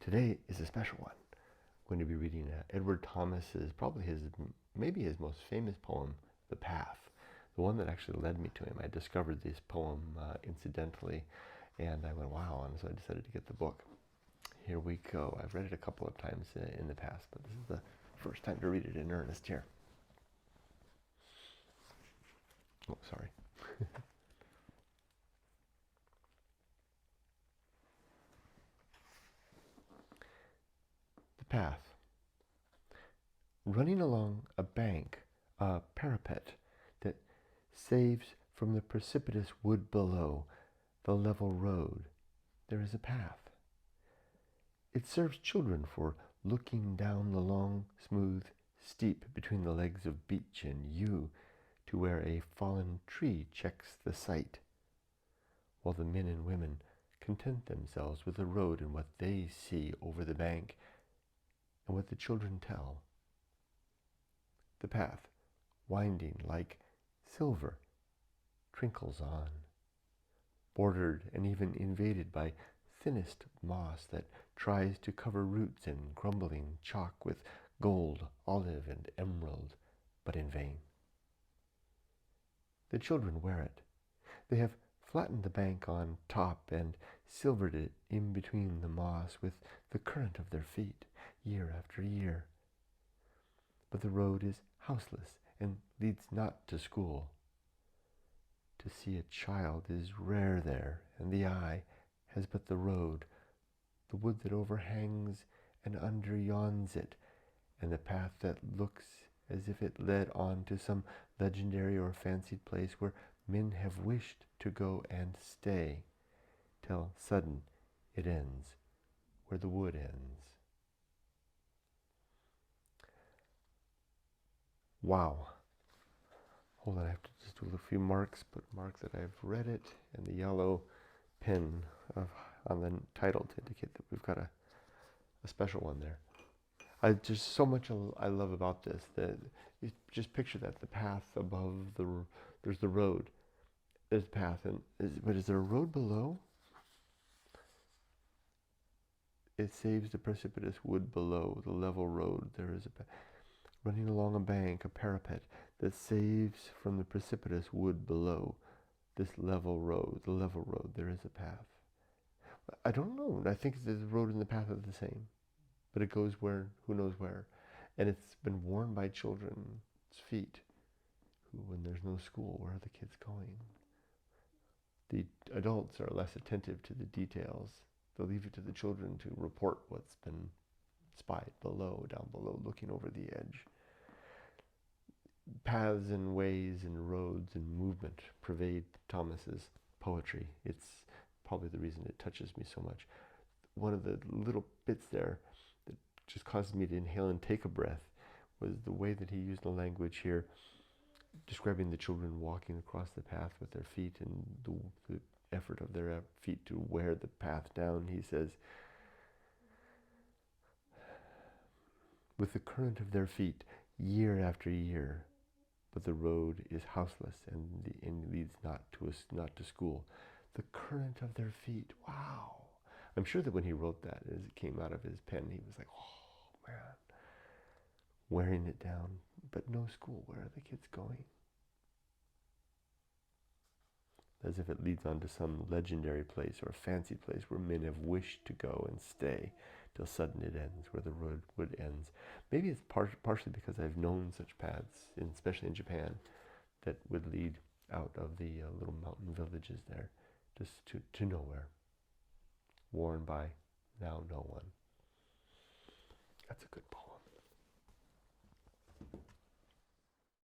Today is a special one. I'm going to be reading Edward Thomas's, maybe his most famous poem, The Path, the one that actually led me to him. I discovered this poem incidentally, and I went, wow, and so I decided to get the book. Here we go. I've read it a couple of times in the past, but this is the first time to read it in earnest here. Oh, sorry. The path. Running along a bank, a parapet that saves from the precipitous wood below the level road, there is a path. It serves children for looking down the long, smooth steep between the legs of beech and yew to where a fallen tree checks the sight, while the men and women content themselves with the road and what they see over the bank and what the children tell. The path, winding like silver, trinkles on, bordered and even invaded by thinnest moss that tries to cover roots and crumbling chalk with gold, olive, and emerald, but in vain. The children wear it. They have flattened the bank on top and silvered it in between the moss with the current of their feet, year after year. But the road is houseless and leads not to school. To see a child is rare there, and the eye has but the road, the wood that overhangs and underyawns it, and the path that looks as if it led on to some legendary or fancied place where men have wished to go and stay, till sudden it ends where the wood ends. Wow. Hold on, I have to just do a few marks, but mark that I've read it, and the yellow pen on the title to indicate that we've got a special one there. Just so much I love about this, that you just picture that, the path above, there's the road, there's the path, but is there a road below? It saves the precipitous wood below, the level road, there is running along a bank, a parapet that saves from the precipitous wood below this level road, the level road, there is a path. I don't know, I think the road and the path are the same, but it goes where, who knows where, and it's been worn by children's feet, who, when there's no school, where are the kids going? The adults are less attentive to the details. They'll leave it to the children to report what's been spied below, down below, looking over the edge. Paths and ways and roads and movement pervade Thomas's poetry. It's probably the reason it touches me so much. One of the little bits there that just causes me to inhale and take a breath was the way that he used the language here, describing the children walking across the path with their feet and the effort of their feet to wear the path down. He says, with the current of their feet, year after year, but the road is houseless and leads not to school. The current of their feet. Wow. I'm sure that when he wrote that, as it came out of his pen, he was like, oh man, wearing it down, but no school. Where are the kids going? As if it leads on to some legendary place or fancy place where men have wished to go and stay till sudden it ends, where the road ends. Maybe it's partially because I've known such paths, especially in Japan, that would lead out of the little mountain villages there, just to nowhere, worn by now no one.